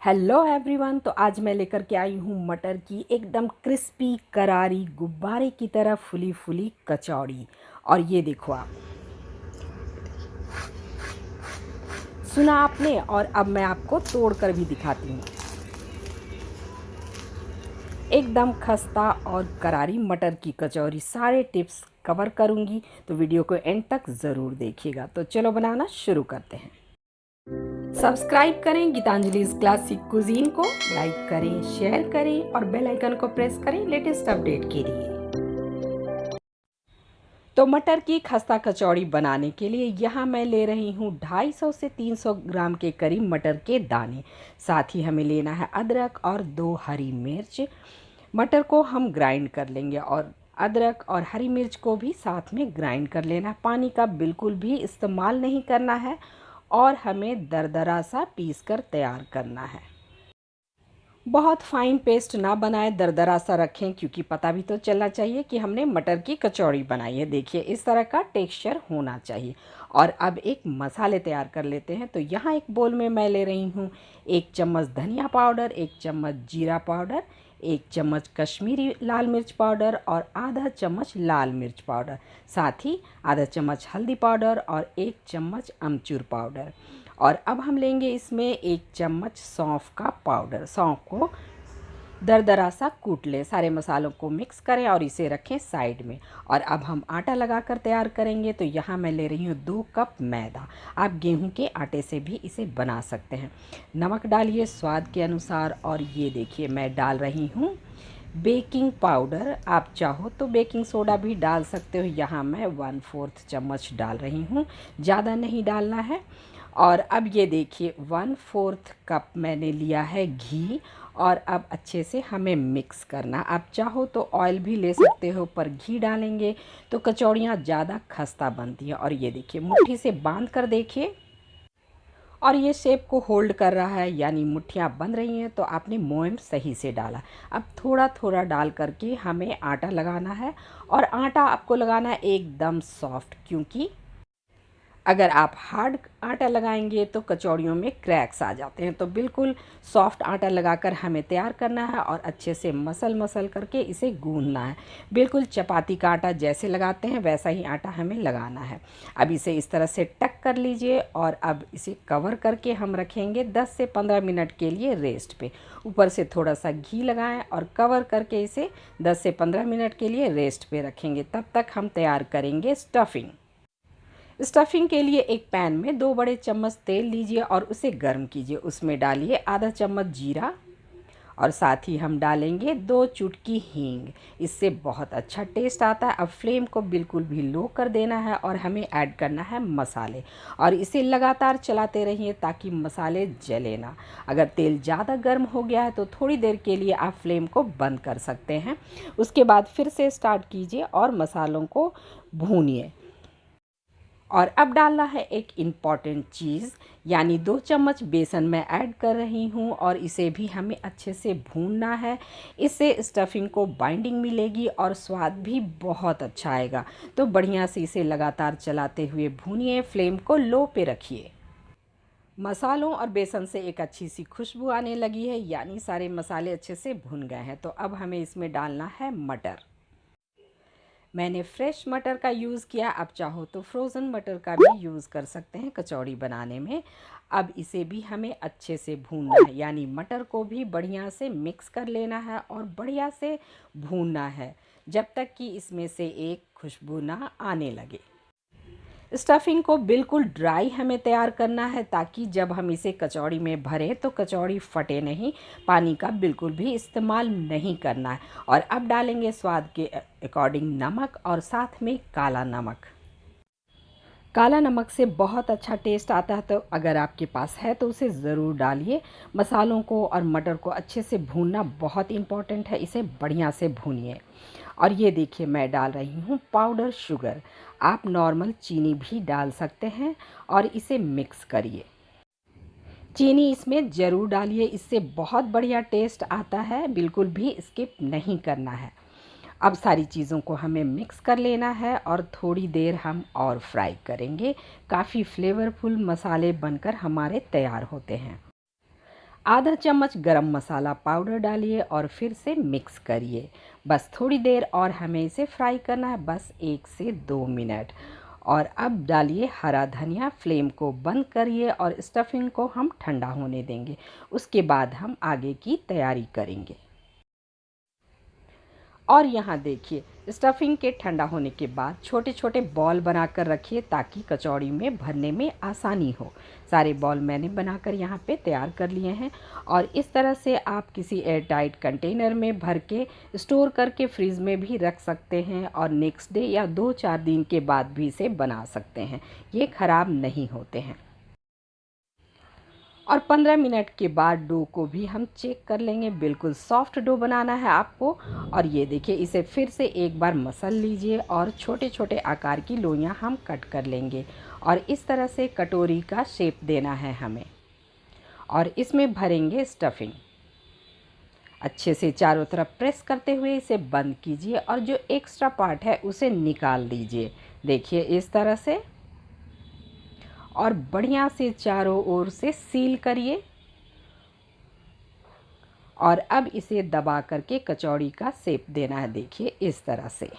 Hello everyone. तो आज मैं लेकर के आई हूँ मटर की एकदम क्रिस्पी करारी गुब्बारे की तरह फुली फुली कचौड़ी। और ये देखो आप, सुना आपने। और अब मैं आपको तोड़ कर भी दिखाती हूँ। एकदम खस्ता और करारी मटर की कचौरी, सारे टिप्स कवर करूँगी, तो वीडियो को एंड तक ज़रूर देखिएगा। तो चलो बनाना शुरू करते हैं। सब्सक्राइब करें गीतांजलि's क्लासिक कुजीन को, लाइक करें, शेयर करें और बेल आइकन को प्रेस करें लेटेस्ट अपडेट के लिए। तो मटर की खस्ता कचौड़ी बनाने के लिए यहाँ मैं ले रही हूँ 250 से 300 ग्राम के करीब मटर के दाने। साथ ही हमें लेना है अदरक और 2 हरी मिर्च। मटर को हम ग्राइंड कर लेंगे और अदरक और हरी मिर्च को भी साथ में ग्राइंड कर लेना। पानी का बिल्कुल भी इस्तेमाल नहीं करना है और हमें दरदरा सा पीस कर तैयार करना है। बहुत फाइन पेस्ट ना बनाएं, दरदरा सा रखें, क्योंकि पता भी तो चलना चाहिए कि हमने मटर की कचौड़ी बनाई है। देखिए इस तरह का टेक्सचर होना चाहिए। और अब एक मसाले तैयार कर लेते हैं। तो यहाँ एक बोल में मैं ले रही हूँ 1 चम्मच धनिया पाउडर, 1 चम्मच जीरा पाउडर, 1 चम्मच कश्मीरी लाल मिर्च पाउडर और आधा चम्मच लाल मिर्च पाउडर। साथ ही आधा चम्मच हल्दी पाउडर और 1 चम्मच अमचूर पाउडर। और अब हम लेंगे इसमें 1 चम्मच सौंफ का पाउडर। सौंफ को दरदरा सा कूट लें। सारे मसालों को मिक्स करें और इसे रखें साइड में। और अब हम आटा लगाकर तैयार करेंगे। तो यहाँ मैं ले रही हूँ 2 कप मैदा। आप गेहूं के आटे से भी इसे बना सकते हैं। नमक डालिए स्वाद के अनुसार। और ये देखिए मैं डाल रही हूँ बेकिंग पाउडर। आप चाहो तो बेकिंग सोडा भी डाल सकते हो। यहाँ मैं 1/4 चम्मच डाल रही हूँ, ज़्यादा नहीं डालना है। और अब ये देखिए 1/4 कप मैंने लिया है घी। और अब अच्छे से हमें मिक्स करना। आप चाहो तो ऑयल भी ले सकते हो, पर घी डालेंगे तो कचौड़ियाँ ज़्यादा खस्ता बनती हैं। और ये देखिए मुट्ठी से बांध कर देखिए, और ये शेप को होल्ड कर रहा है, यानी मुट्ठियाँ बन रही हैं। तो आपने मोयम सही से डाला। अब थोड़ा थोड़ा डाल करके हमें आटा लगाना है। और आटा आपको लगाना है एकदम सॉफ्ट, क्योंकि अगर आप हार्ड आटा लगाएंगे तो कचौड़ियों में क्रैक्स आ जाते हैं। तो बिल्कुल सॉफ्ट आटा लगाकर हमें तैयार करना है और अच्छे से मसल मसल करके इसे गूंदना है। बिल्कुल चपाती का आटा जैसे लगाते हैं वैसा ही आटा हमें लगाना है। अब इसे इस तरह से टक कर लीजिए और अब इसे कवर करके हम रखेंगे 10 से 15 मिनट के लिए रेस्ट पे। ऊपर से थोड़ा सा घी लगाएं और कवर करके इसे 10 से 15 मिनट के लिए रेस्ट पे रखेंगे। तब तक हम तैयार करेंगे स्टफिंग। स्टफिंग के लिए एक पैन में 2 बड़े चम्मच तेल लीजिए और उसे गर्म कीजिए। उसमें डालिए आधा चम्मच जीरा और साथ ही हम डालेंगे 2 चुटकी हींग। इससे बहुत अच्छा टेस्ट आता है। अब फ्लेम को बिल्कुल भी लो कर देना है और हमें ऐड करना है मसाले। और इसे लगातार चलाते रहिए ताकि मसाले जले ना। अगर तेल ज़्यादा गर्म हो गया है तो थोड़ी देर के लिए आप फ्लेम को बंद कर सकते हैं। उसके बाद फिर से स्टार्ट कीजिए और मसालों को भूनिए। और अब डालना है एक इम्पॉर्टेंट चीज़, यानी 2 चम्मच बेसन मैं ऐड कर रही हूँ और इसे भी हमें अच्छे से भूनना है। इससे स्टफिंग को बाइंडिंग मिलेगी और स्वाद भी बहुत अच्छा आएगा। तो बढ़िया से इसे लगातार चलाते हुए भूनिए। फ्लेम को लो पे रखिए। मसालों और बेसन से एक अच्छी सी खुशबू आने लगी है, यानी सारे मसाले अच्छे से भुन गए हैं। तो अब हमें इसमें डालना है मटर। मैंने फ्रेश मटर का यूज़ किया। आप चाहो तो फ्रोज़न मटर का भी यूज़ कर सकते हैं कचौड़ी बनाने में। अब इसे भी हमें अच्छे से भूनना है, यानी मटर को भी बढ़िया से मिक्स कर लेना है और बढ़िया से भूनना है जब तक कि इसमें से एक खुशबू ना आने लगे। स्टफिंग को बिल्कुल ड्राई हमें तैयार करना है, ताकि जब हम इसे कचौड़ी में भरें तो कचौड़ी फटे नहीं। पानी का बिल्कुल भी इस्तेमाल नहीं करना है। और अब डालेंगे स्वाद के अकॉर्डिंग नमक और साथ में काला नमक। काला नमक से बहुत अच्छा टेस्ट आता है, तो अगर आपके पास है तो उसे ज़रूर डालिए। मसालों को और मटर को अच्छे से भूनना बहुत इम्पॉर्टेंट है। इसे बढ़िया से भूनिए। और ये देखिए मैं डाल रही हूँ पाउडर शुगर। आप नॉर्मल चीनी भी डाल सकते हैं और इसे मिक्स करिए। चीनी इसमें ज़रूर डालिए, इससे बहुत बढ़िया टेस्ट आता है। बिल्कुल भी स्किप नहीं करना है। अब सारी चीज़ों को हमें मिक्स कर लेना है और थोड़ी देर हम और फ्राई करेंगे। काफ़ी फ्लेवरफुल मसाले बनकर हमारे तैयार होते हैं। आधा चम्मच गरम मसाला पाउडर डालिए और फिर से मिक्स करिए। बस थोड़ी देर और हमें इसे फ्राई करना है, बस 1 से 2 मिनट। और अब डालिए हरा धनिया, फ्लेम को बंद करिए और स्टफिंग को हम ठंडा होने देंगे। उसके बाद हम आगे की तैयारी करेंगे। और यहाँ देखिए, स्टफिंग के ठंडा होने के बाद छोटे छोटे बॉल बनाकर रखिए ताकि कचौड़ी में भरने में आसानी हो। सारे बॉल मैंने बनाकर यहाँ पे तैयार कर लिए हैं और इस तरह से आप किसी एयर टाइट कंटेनर में भर के स्टोर करके फ्रीज़ में भी रख सकते हैं और नेक्स्ट डे या 2-4 दिन के बाद भी इसे बना सकते हैं। ये ख़राब नहीं होते हैं। और 15 मिनट के बाद डो को भी हम चेक कर लेंगे। बिल्कुल सॉफ्ट डो बनाना है आपको। और ये देखिए, इसे फिर से एक बार मसल लीजिए और छोटे छोटे आकार की लोइयाँ हम कट कर लेंगे और इस तरह से कटोरी का शेप देना है हमें। और इसमें भरेंगे स्टफिंग। अच्छे से चारों तरफ प्रेस करते हुए इसे बंद कीजिए और जो एक्स्ट्रा पार्ट है उसे निकाल दीजिए। देखिए इस तरह से, और बढ़िया से चारों ओर से सील करिए। और अब इसे दबा करके कचौड़ी का शेप देना है, देखिए इस तरह से।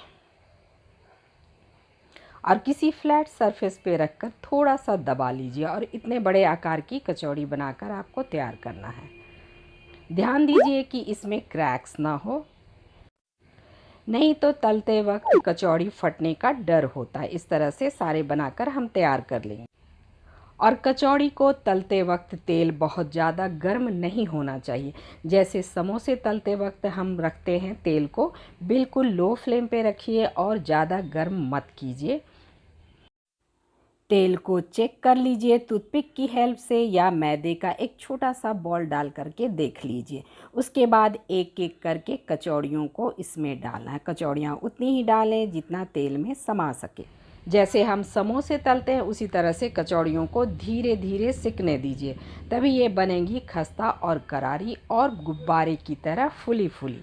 और किसी फ्लैट सरफेस पे रखकर थोड़ा सा दबा लीजिए और इतने बड़े आकार की कचौड़ी बनाकर आपको तैयार करना है। ध्यान दीजिए कि इसमें क्रैक्स ना हो, नहीं तो तलते वक्त कचौड़ी फटने का डर होता है। इस तरह से सारे बनाकर हम तैयार कर लेंगे। और कचौड़ी को तलते वक्त तेल बहुत ज़्यादा गर्म नहीं होना चाहिए। जैसे समोसे तलते वक्त हम रखते हैं तेल को, बिल्कुल लो फ्लेम पे रखिए और ज़्यादा गर्म मत कीजिए। तेल को चेक कर लीजिए टूथपिक की हेल्प से या मैदे का एक छोटा सा बॉल डाल करके देख लीजिए। उसके बाद एक एक करके कचौड़ियों को इसमें डालना है। कचौड़ियाँ उतनी ही डालें जितना तेल में समा सके। जैसे हम समोसे तलते हैं उसी तरह से कचौड़ियों को धीरे धीरे सिकने दीजिए, तभी ये बनेंगी खस्ता और करारी और गुब्बारे की तरह फुली फुली।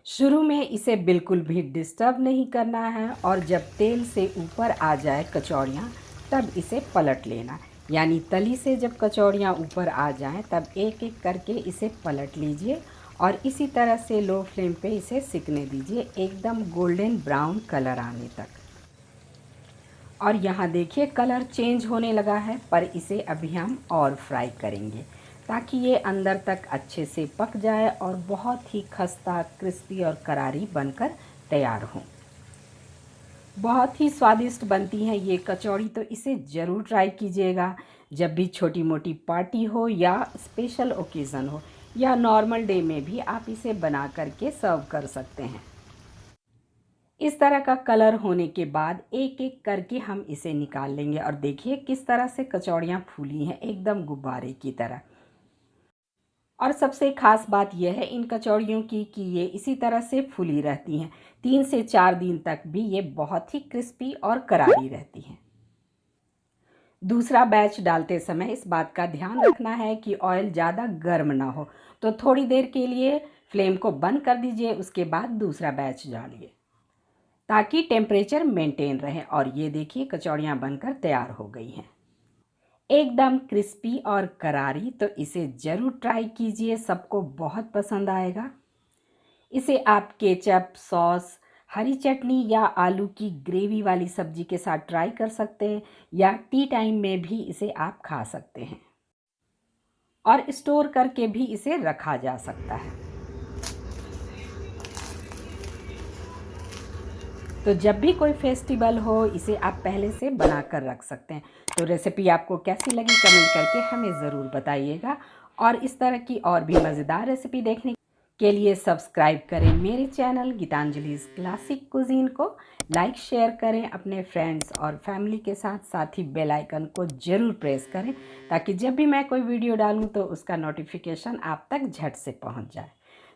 शुरू में इसे बिल्कुल भी डिस्टर्ब नहीं करना है और जब तेल से ऊपर आ जाए कचौड़ियाँ तब इसे पलट लेना। यानी तली से जब कचौड़ियाँ ऊपर आ जाएं तब एक एक करके इसे पलट लीजिए और इसी तरह से लो फ्लेम पे इसे सिकने दीजिए एकदम गोल्डन ब्राउन कलर आने तक। और यहाँ देखिए कलर चेंज होने लगा है, पर इसे अभी हम और फ्राई करेंगे ताकि ये अंदर तक अच्छे से पक जाए और बहुत ही खस्ता, क्रिस्पी और करारी बनकर तैयार हो। बहुत ही स्वादिष्ट बनती हैं ये कचौड़ी, तो इसे ज़रूर ट्राई कीजिएगा। जब भी छोटी मोटी पार्टी हो या स्पेशल ओकेज़न हो या नॉर्मल डे में भी आप इसे बना करके सर्व कर सकते हैं। इस तरह का कलर होने के बाद एक एक करके हम इसे निकाल लेंगे और देखिए किस तरह से कचौड़ियाँ फूली हैं एकदम गुब्बारे की तरह। और सबसे ख़ास बात यह है इन कचौड़ियों की कि ये इसी तरह से फूली रहती हैं। 3 से 4 दिन तक भी ये बहुत ही क्रिस्पी और करारी रहती हैं। दूसरा बैच डालते समय इस बात का ध्यान रखना है कि ऑयल ज़्यादा गर्म ना हो, तो थोड़ी देर के लिए फ्लेम को बंद कर दीजिए। उसके बाद दूसरा बैच डालिए ताकि टेम्परेचर मेंटेन रहे। और ये देखिए कचौड़ियाँ बनकर तैयार हो गई हैं एकदम क्रिस्पी और करारी। तो इसे ज़रूर ट्राई कीजिए, सबको बहुत पसंद आएगा। इसे आप केचप, सॉस, हरी चटनी या आलू की ग्रेवी वाली सब्जी के साथ ट्राई कर सकते हैं या टी टाइम में भी इसे आप खा सकते हैं और स्टोर करके भी इसे रखा जा सकता है। तो जब भी कोई फेस्टिवल हो इसे आप पहले से बना कर रख सकते हैं। तो रेसिपी आपको कैसी लगी कमेंट करके हमें ज़रूर बताइएगा। और इस तरह की और भी मज़ेदार रेसिपी देखने के लिए सब्सक्राइब करें मेरे चैनल गीतांजलि's क्लासिक कुजीन को। लाइक शेयर करें अपने फ्रेंड्स और फैमिली के साथ, साथ ही बेल आइकन को ज़रूर प्रेस करें ताकि जब भी मैं कोई वीडियो डालूं तो उसका नोटिफिकेशन आप तक झट से पहुंच जाए।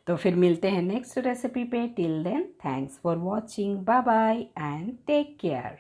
तो फिर मिलते हैं नेक्स्ट रेसिपी पे। Till then thanks for watching, bye bye and take care.